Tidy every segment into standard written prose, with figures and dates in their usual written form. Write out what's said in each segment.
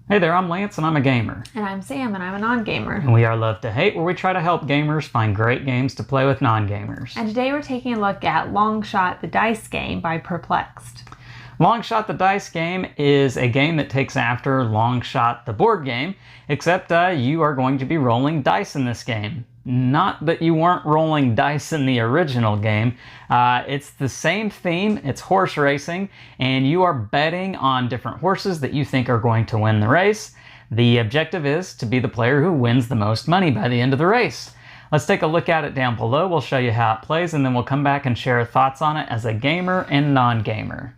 Hey there, I'm Lance and I'm a gamer. And I'm Sam and I'm a non-gamer. And we are Love to Hate, where we try to help gamers find great games to play with non-gamers. And today we're taking a look at Long Shot the Dice Game by Perplexed. Long Shot the Dice Game is a game that takes after Long Shot the board game, except you are going to be rolling dice in this game. Not that you weren't rolling dice in the original game. It's the same theme, it's horse racing, and you are betting on different horses that you think are going to win the race. The objective is to be the player who wins the most money by the end of the race. Let's take a look at it down below. We'll show you how it plays, and then we'll come back and share our thoughts on it as a gamer and non-gamer.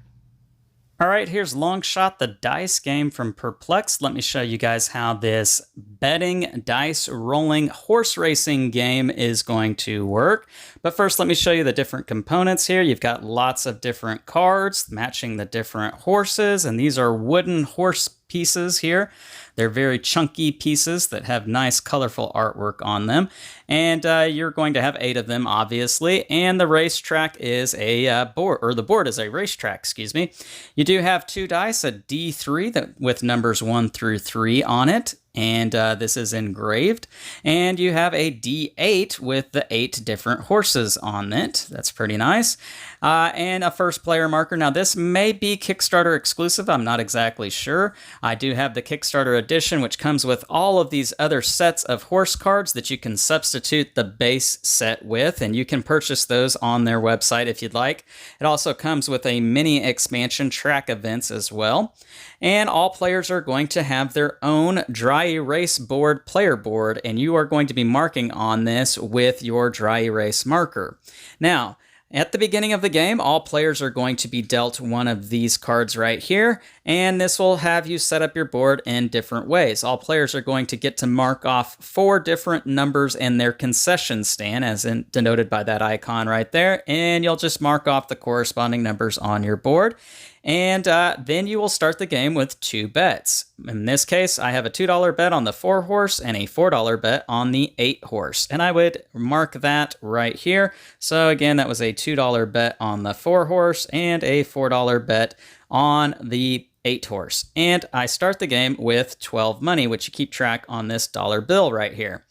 All right, here's Long Shot the Dice Game from Perplext. Let me show you guys how this betting, dice rolling, horse racing game is going to work. But first, let me show you the different components here. You've got lots of different cards matching the different horses, and these are wooden horse pieces here. They're very chunky pieces that have nice colorful artwork on them. And you're going to have 8 of them, obviously. And the racetrack is a board, or the board is a racetrack, excuse me. You do have 2 dice, a D3 with numbers 1 through 3 on it. And this is engraved. And you have a D8 with the 8 different horses on it. That's pretty nice. And a first player marker. Now, this may be Kickstarter exclusive. I'm not exactly sure. I do have the Kickstarter edition, which comes with all of these other sets of horse cards that you can substitute the base set with. And you can purchase those on their website if you'd like. It also comes with a mini expansion track events as well. And all players are going to have their own dry erase board, player board, and you are going to be marking on this with your dry erase marker. Now, at the beginning of the game, all players are going to be dealt one of these cards right here, and this will have you set up your board in different ways. All players are going to get to mark off 4 different numbers in their concession stand, as denoted by that icon right there, and you'll just mark off the corresponding numbers on your board. And then you will start the game with 2 bets. In this case, I have a $2 bet on the 4 horse and a $4 bet on the 8 horse. And I would mark that right here. So again, that was a $2 bet on the 4 horse and a $4 bet on the 8 horse. And I start the game with 12 money, which you keep track on this dollar bill right here.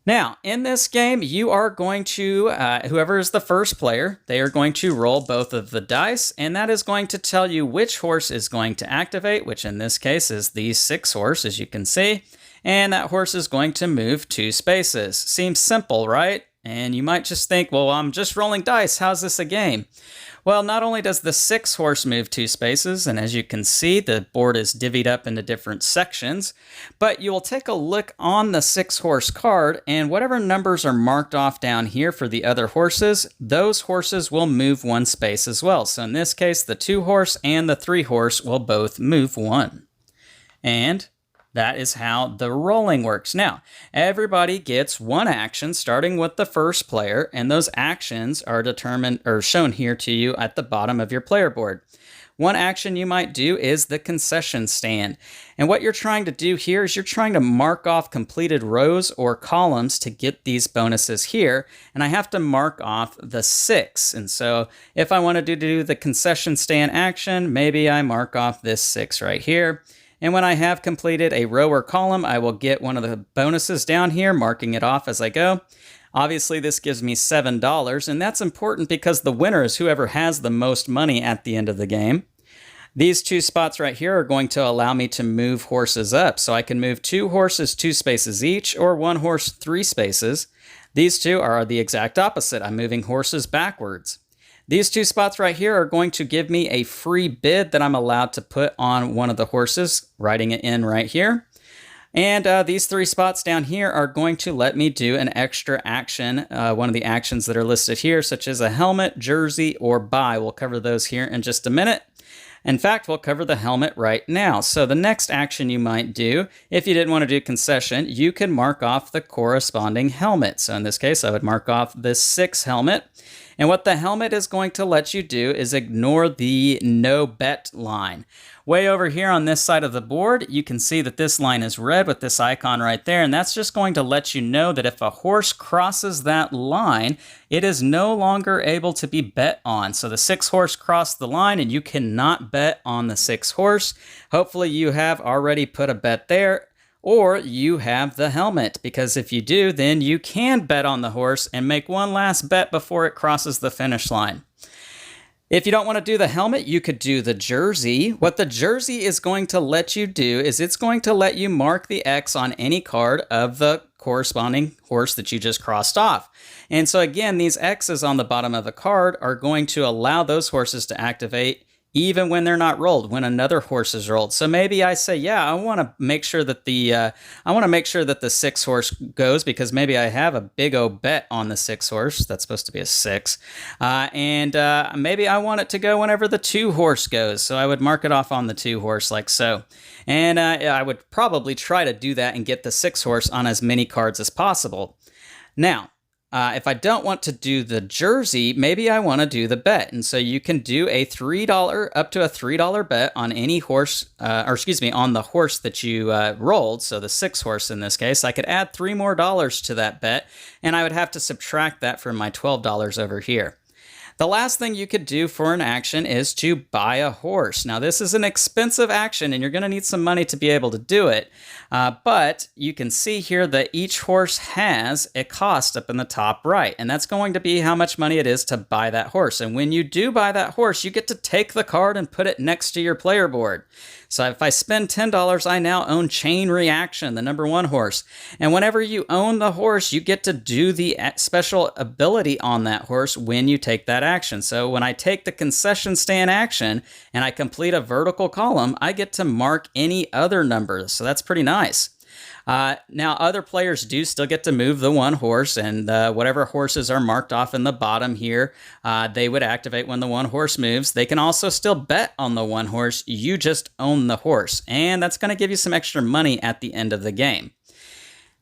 Now, in this game, you are going to, whoever is the first player, they are going to roll both of the dice, and that is going to tell you which horse is going to activate, which in this case is the 6 horse, as you can see, and that horse is going to move 2 spaces. Seems simple, right? And you might just think, well, I'm just rolling dice. How's this a game? Well, not only does the 6 horse move 2 spaces, and as you can see, the board is divvied up into different sections, but you will take a look on the 6 horse card, and whatever numbers are marked off down here for the other horses, those horses will move 1 space as well. So in this case, the 2 horse and the 3 horse will both move 1. And that is how the rolling works. Now, everybody gets 1 action starting with the first player, and those actions are determined or shown here to you at the bottom of your player board. 1 action you might do is the concession stand. And what you're trying to do here is you're trying to mark off completed rows or columns to get these bonuses here. And I have to mark off the 6. And so if I wanted to do the concession stand action, maybe I mark off this 6 right here. And when I have completed a row or column, I will get one of the bonuses down here, marking it off as I go. Obviously, this gives me $7, and that's important because the winner is whoever has the most money at the end of the game. These 2 spots right here are going to allow me to move horses up. So I can move 2 horses 2 spaces each, or 1 horse 3 spaces. These 2 are the exact opposite. I'm moving horses backwards. These 2 spots right here are going to give me a free bid that I'm allowed to put on one of the horses, writing it in right here. And these 3 spots down here are going to let me do an extra action, one of the actions that are listed here, such as a helmet, jersey, or buy. We'll cover those here in just a minute. In fact, we'll cover the helmet right now. So the next action you might do, if you didn't want to do concession, you can mark off the corresponding helmet. So in this case, I would mark off this 6 helmet. And what the helmet is going to let you do is ignore the no bet line. Way over here on this side of the board, you can see that this line is red with this icon right there, and that's just going to let you know that if a horse crosses that line, it is no longer able to be bet on. So the 6 horse crossed the line, and you cannot bet on the 6 horse. Hopefully you have already put a bet there, or you have the helmet, because if you do, then you can bet on the horse and make one last bet before it crosses the finish line. If you don't want to do the helmet, you could do the jersey. What the jersey is going to let you do is it's going to let you mark the X on any card of the corresponding horse that you just crossed off. And so again, these X's on the bottom of the card are going to allow those horses to activate even when they're not rolled, when another horse is rolled. So maybe I say, yeah, I want to make sure that the 6 horse goes, because maybe I have a big O bet on the 6 horse. That's supposed to be a 6. And maybe I want it to go whenever the 2 horse goes. So I would mark it off on the 2 horse like so. And I would probably try to do that and get the 6 horse on as many cards as possible. Now, if I don't want to do the jersey, maybe I want to do the bet. And so you can do a $3, up to a $3 bet on any horse, on the horse that you rolled. So the 6 horse in this case, I could add $3 more to that bet, and I would have to subtract that from my $12 over here. The last thing you could do for an action is to buy a horse. Now, this is an expensive action, and you're going to need some money to be able to do it. But you can see here that each horse has a cost up in the top right, and that's going to be how much money it is to buy that horse. And when you do buy that horse, you get to take the card and put it next to your player board. So if I spend $10, I now own Chain Reaction, the number 1 horse. And whenever you own the horse, you get to do the special ability on that horse when you take that action. So when I take the concession stand action and I complete a vertical column, I get to mark any other numbers. So that's pretty nice. Now, other players do still get to move the 1 horse, and whatever horses are marked off in the bottom here, they would activate when the 1 horse moves. They can also still bet on the 1 horse. You just own the horse, and that's going to give you some extra money at the end of the game.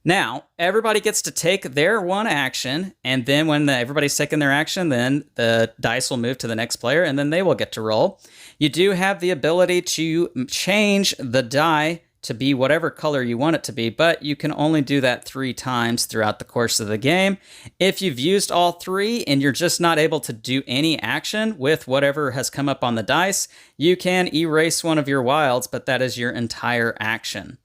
Now, everybody gets to take their 1 action, and then when everybody's taken their action, then the dice will move to the next player, and then they will get to roll. You do have the ability to change the die to be whatever color you want it to be, but you can only do that 3 times throughout the course of the game. If you've used all 3 and you're just not able to do any action with whatever has come up on the dice, you can erase one of your wilds, but that is your entire action.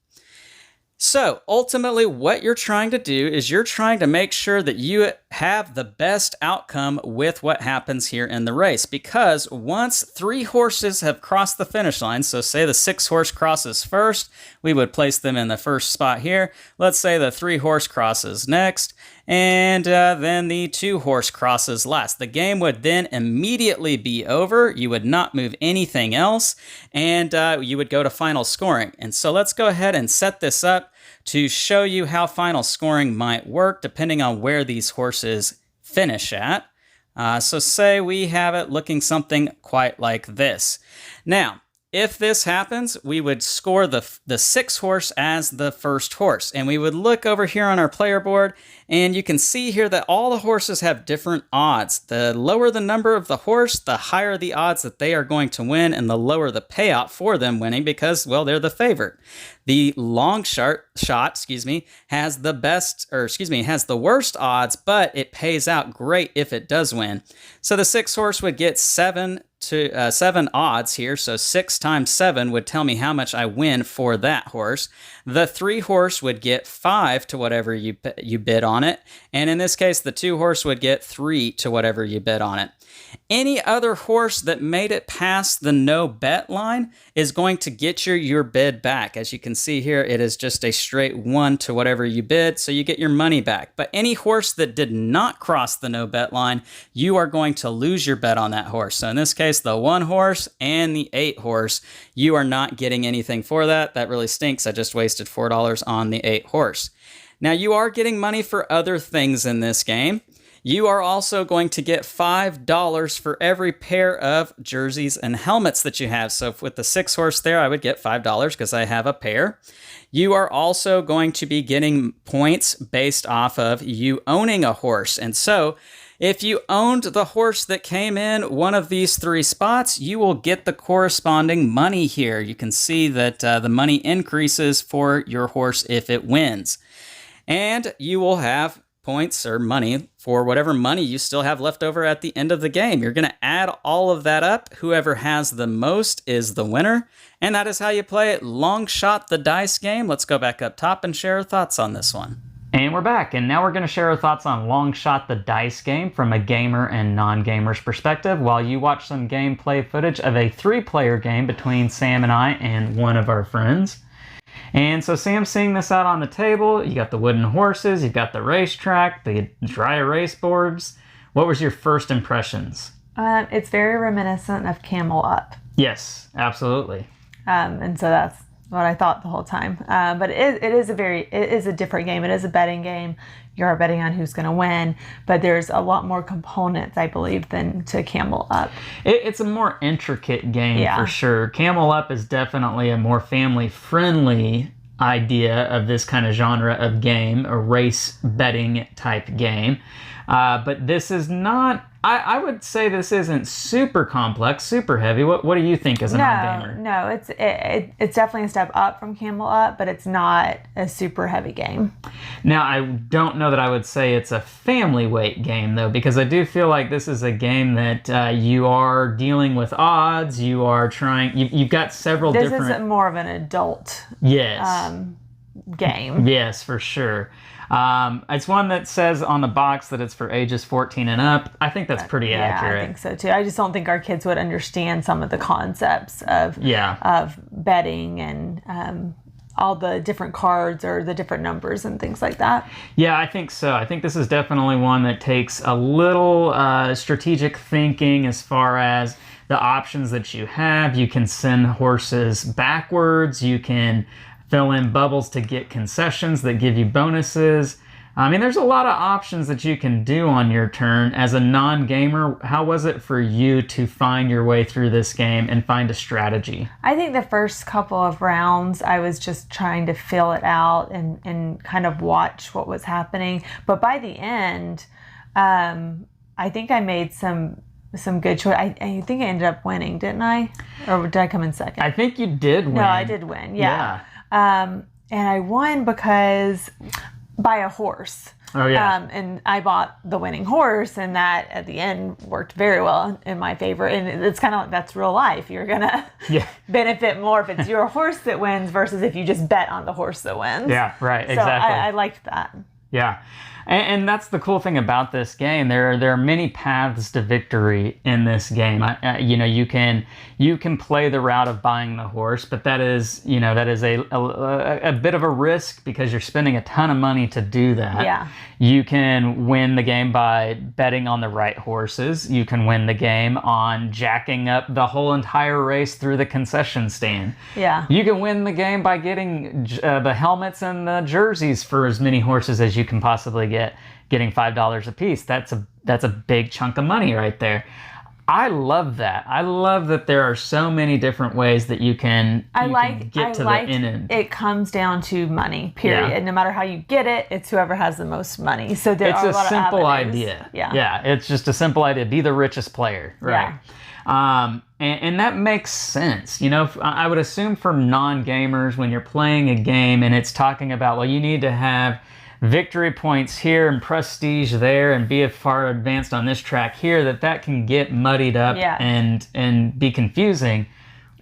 So ultimately what you're trying to do is you're trying to make sure that you have the best outcome with what happens here in the race, because once 3 horses have crossed the finish line, so say the 6 horse crosses first, we would place them in the first spot here. Let's say the 3 horse crosses next, and then the 2 horse crosses last. The game would then immediately be over. You would not move anything else, and you would go to final scoring. And so let's go ahead and set this up to show you how final scoring might work depending on where these horses finish at. So say we have it looking something quite like this. Now, if this happens, we would score the 6 horse as the first horse. And we would look over here on our player board, and you can see here that all the horses have different odds. The lower the number of the horse, the higher the odds that they are going to win, and the lower the payout for them winning because, well, they're the favorite. The long shot, has the worst odds, but it pays out great if it does win. So the 6 horse would get 7 odds here, so 6 times 7 would tell me how much I win for that horse. The 3 horse would get 5 to whatever you bid on it, and in this case, the 2 horse would get 3 to whatever you bid on it. Any other horse that made it past the no bet line is going to get your bid back. As you can see here, it is just a straight 1 to whatever you bid, so you get your money back. But any horse that did not cross the no bet line, you are going to lose your bet on that horse. So in this case, the 1 horse and the 8 horse, you are not getting anything for that. That really stinks. I just wasted $4 on the 8 horse. Now, you are getting money for other things in this game. You are also going to get $5 for every pair of jerseys and helmets that you have. So with the 6 horse there, I would get $5 because I have a pair. You are also going to be getting points based off of you owning a horse. And so If you owned the horse that came in one of these 3 spots, you will get the corresponding money here. You can see that the money increases for your horse if it wins. And you will have points or money for whatever money you still have left over at the end of the game. You're going to add all of that up. Whoever has the most is the winner. And that is how you play it. Long shot the dice game. Let's go back up top and share our thoughts on this one. And we're back, and now we're going to share our thoughts on Long Shot the Dice game from a gamer and non-gamer's perspective, while you watch some gameplay footage of a 3-player game between Sam and I and one of our friends. And so Sam's seeing this out on the table. You got the wooden horses, you've got the racetrack, the dry erase boards. What was your first impressions? It's very reminiscent of Camel Up. Yes, absolutely. And so that's what I thought the whole time. But it is a different game. It is a betting game. You're betting on who's going to win, but there's a lot more components, I believe, than to Camel Up. It's a more intricate game for sure. Camel Up is definitely a more family-friendly idea of this kind of genre of game, a race betting type game. But this is not, I would say this isn't super complex, super heavy. What do you think as a non-gamer? No, it's definitely a step up from Camel Up, but it's not a super heavy game. Now, I don't know that I would say it's a family weight game, though, because I do feel like this is a game that you are dealing with odds. You are trying, you've got several different... This is more of an adult game. Yes, for sure. It's one that says on the box that it's for ages 14 and up. I think that's pretty accurate. I think so too. I just don't think our kids would understand some of the concepts of betting and all the different cards or the different numbers and things like that. Yeah, I think so. I think this is definitely one that takes a little strategic thinking as far as the options that you have. You can send horses backwards. You can fill in bubbles to get concessions that give you bonuses. I mean, there's a lot of options that you can do on your turn. As a non-gamer, how was it for you to find your way through this game and find a strategy? I think the first couple of rounds, I was just trying to fill it out and kind of watch what was happening. But by the end, I think I made some good choice. I think I ended up winning, didn't I? Or did I come in second? I think you did win. No, I did win, yeah. And I won because by a horse. Oh, yeah. And I bought the winning horse, and that at the end worked very well in my favor. And it's kind of like, that's real life. You're going to benefit more if it's your horse that wins versus if you just bet on the horse that wins. Yeah, right, so exactly. I liked that. Yeah. And that's the cool thing about this game. There are many paths to victory in this game. You can play the route of buying the horse, but that is a bit of a risk because you're spending a ton of money to do that. Yeah. You can win the game by betting on the right horses. You can win the game on jacking up the whole entire race through the concession stand. Yeah. You can win the game by getting the helmets and the jerseys for as many horses as you can possibly get, getting $5 a piece. That's a big chunk of money right there. I love that. I love that there are so many different ways that you can get to the end. It comes down to money, period. Yeah. No matter how you get it, it's whoever has the most money. So it's a simple idea. Yeah. Yeah, it's just a simple idea. Be the richest player, right? Yeah. And that makes sense. I would assume for non-gamers, when you're playing a game and it's talking about, well, you need to have victory points here and prestige there and be far advanced on this track here, that can get muddied up and be confusing.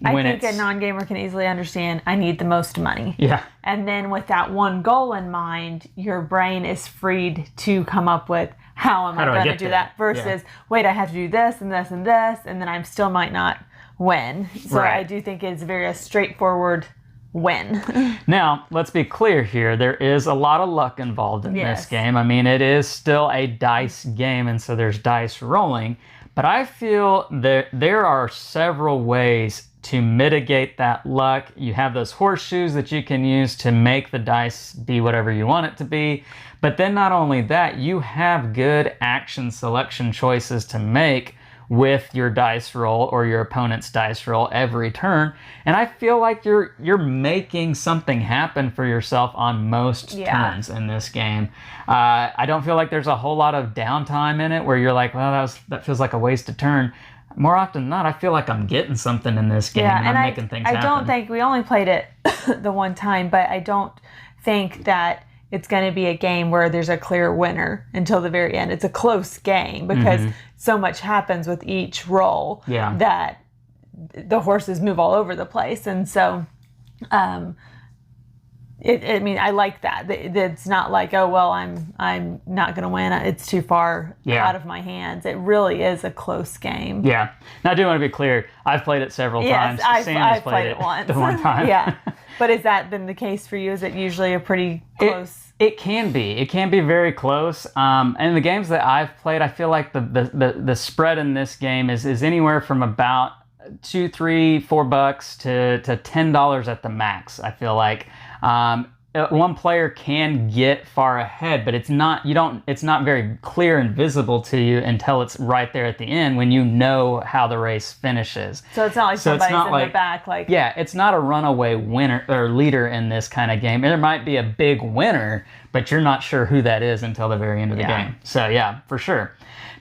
I think a non-gamer can easily understand, I need the most money. Yeah. And then with that one goal in mind, your brain is freed to come up with, how am I going to do that? Versus, wait, I have to do this and this and this, and then I still might not win. So I do think it's very straightforward win. Now, let's be clear here. There is a lot of luck involved in this game. I mean, it is still a dice game, and so there's dice rolling. But I feel that there are several ways to mitigate that luck. You have those horseshoes that you can use to make the dice be whatever you want it to be. But then not only that, you have good action selection choices to make with your dice roll or your opponent's dice roll every turn. And I feel like you're making something happen for yourself on most turns in this game. I don't feel like there's a whole lot of downtime in it where you're like, well, that feels like a wasted turn. More often than not, I feel like I'm getting something in this game and I'm making things happen. I don't think, we only played it the one time, but I don't think that it's going to be a game where there's a clear winner until the very end. It's a close game because so much happens with each roll that the horses move all over the place. And so, I mean, I like that. It's not like, oh, well, I'm not going to win. It's too far out of my hands. It really is a close game. Yeah. Now, I do want to be clear. I've played it several times. Sam has played it once. The one time. Yeah. But has that been the case for you? Is it usually a pretty close? It can be. It can be very close. And the games that I've played, I feel like the spread in this game is anywhere from about $2, $3, $4 to $10 at the max. I feel like one player can get far ahead, but it's not very clear and visible to you until it's right there at the end when you know how the race finishes. So it's not like somebody's in the back, like it's not a runaway winner or leader in this kind of game. There might be a big winner, but you're not sure who that is until the very end of the game. So yeah, for sure.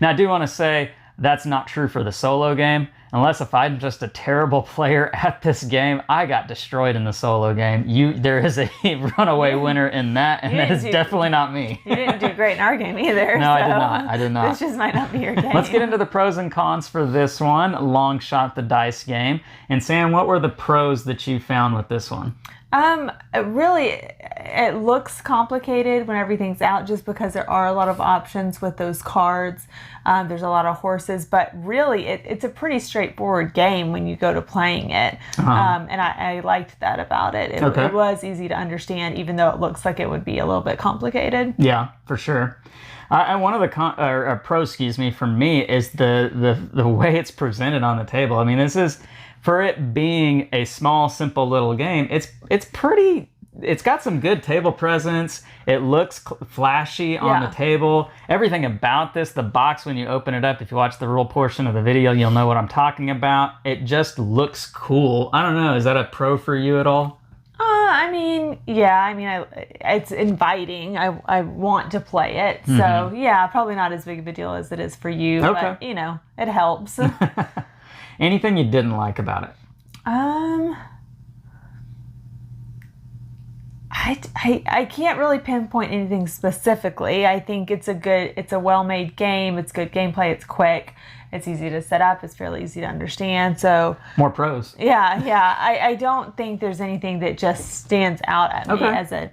Now I do want to say that's not true for the solo game. Unless if I'm just a terrible player at this game, I got destroyed in the solo game. There is a runaway winner in that, and that is definitely not me. You didn't do great in our game either. No, so I did not. This just might not be your game. Let's get into the pros and cons for this one, Long Shot the Dice game. And Sam, what were the pros that you found with this one? It looks complicated when everything's out just because there are a lot of options with those cards. There's a lot of horses, but really it's a pretty straightforward game when you go to playing it. And I liked that about it. It was easy to understand, even though it looks like it would be a little bit complicated. Yeah, for sure. And one of the pros, for me is the way it's presented on the table. I mean, this is, for it being a small, simple little game, it's got some good table presence. It looks flashy on the table. Everything about this, the box, when you open it up, if you watch the rule portion of the video, you'll know what I'm talking about. It just looks cool. I don't know, is that a pro for you at all? It's inviting. I want to play it. So, probably not as big of a deal as it is for you. But, it helps. Anything you didn't like about it? I can't really pinpoint anything specifically. I think it's a well-made game. It's good gameplay. It's quick. It's easy to set up. It's fairly easy to understand. So more pros. Yeah. I don't think there's anything that just stands out at me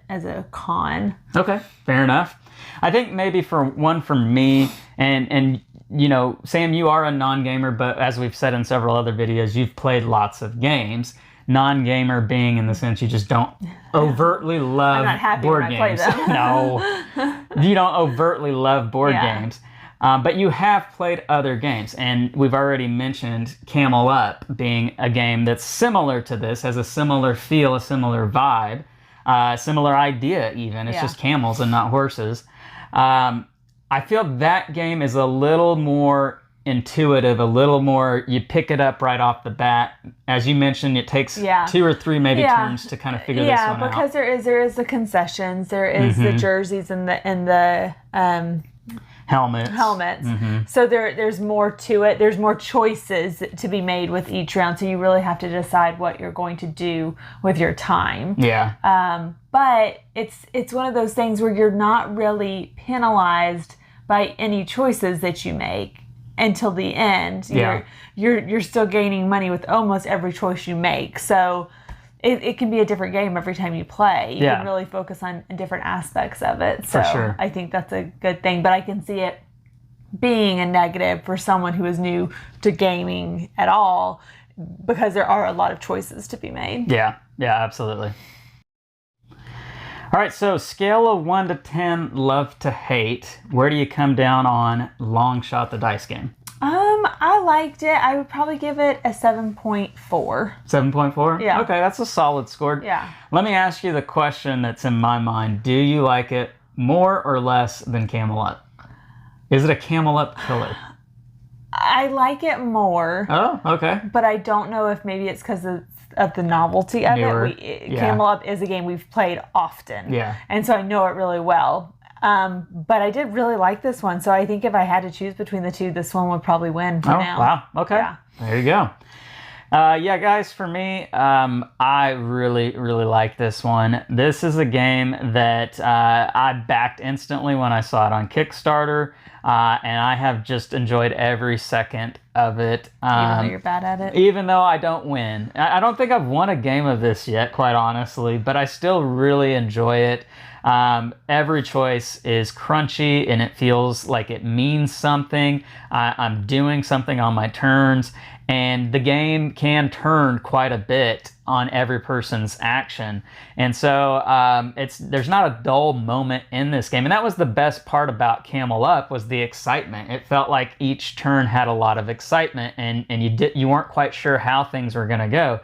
as a con. Okay, fair enough. I think maybe for me, and Sam, you are a non-gamer, but as we've said in several other videos, you've played lots of games. Non-gamer being in the sense you just don't overtly love I'm not happy board when games. I play them. No, you don't overtly love board games, but you have played other games, and we've already mentioned Camel Up being a game that's similar to this, has a similar feel, a similar vibe, similar idea even. It's just camels and not horses. I feel that game is a little more intuitive, a little more, you pick it up right off the bat. As you mentioned, it takes 2 or 3 turns to kind of figure this one out. Yeah, because there is the concessions, there is the jerseys and the helmets. Mm-hmm. So there's more to it. There's more choices to be made with each round. So you really have to decide what you're going to do with your time. Yeah. But it's one of those things where you're not really penalized by any choices that you make until the end. You're still gaining money with almost every choice you make. So it can be a different game every time you play. You can really focus on different aspects of it. So for sure. I think that's a good thing. But I can see it being a negative for someone who is new to gaming at all, because there are a lot of choices to be made. Yeah, absolutely. All right, so scale of 1 to 10, love to hate. Where do you come down on Long Shot the Dice game? I liked it. I would probably give it a 7.4. 7.4? Yeah. Okay, that's a solid score. Yeah. Let me ask you the question that's in my mind. Do you like it more or less than Camel Up? Is it a Camel Up killer? I like it more. Oh, okay. But I don't know if maybe it's because of the novelty of Newer. it. Camel Up is a game we've played often. Yeah. And so I know it really well. But I did really like this one. So I think if I had to choose between the two, this one would probably win for now. Wow. Okay. Yeah. There you go. Yeah, guys, for me, I really, really like this one. This is a game that I backed instantly when I saw it on Kickstarter, and I have just enjoyed every second of it. Even though you're bad at it? Even though I don't win. I don't think I've won a game of this yet, quite honestly, but I still really enjoy it. Every choice is crunchy and it feels like it means something. I'm doing something on my turns, and the game can turn quite a bit on every person's action. And so there's not a dull moment in this game. And that was the best part about Camel Up, was the excitement. It felt like each turn had a lot of excitement, and you weren't quite sure how things were going to go.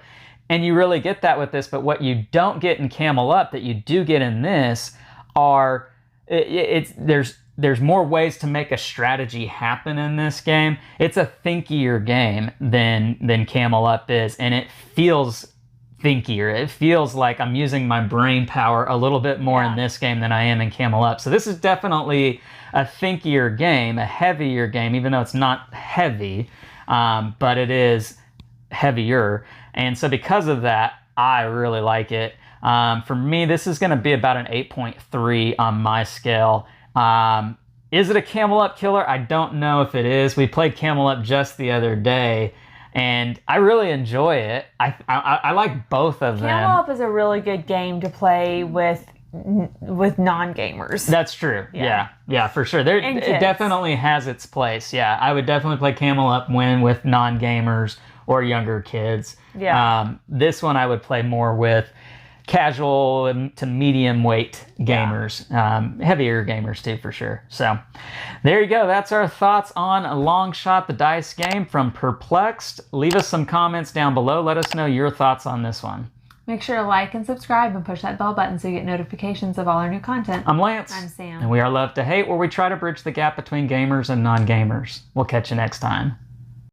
And you really get that with this, but what you don't get in Camel Up that you do get in this are, there's more ways to make a strategy happen in this game. It's a thinkier game than Camel Up is, and it feels thinkier. It feels like I'm using my brain power a little bit more in this game than I am in Camel Up. So this is definitely a thinkier game, a heavier game, even though it's not heavy, but it is heavier. And so because of that, I really like it. For me, this is going to be about an 8.3 on my scale. Is it a Camel Up killer? I don't know if it is. We played Camel Up just the other day, and I really enjoy it. I like both of them. Camel Up is a really good game to play with non-gamers. That's true. Yeah, for sure. It definitely has its place. Yeah, I would definitely play Camel Up with non-gamers or younger kids. Yeah. This one I would play more with casual to medium weight gamers, heavier gamers too, for sure. So there you go. That's our thoughts on Long Shot, the dice game from Perplext. Leave us some comments down below. Let us know your thoughts on this one. Make sure to like and subscribe and push that bell button so you get notifications of all our new content. I'm Lance. I'm Sam. And we are Love to Hate, where we try to bridge the gap between gamers and non-gamers. We'll catch you next time.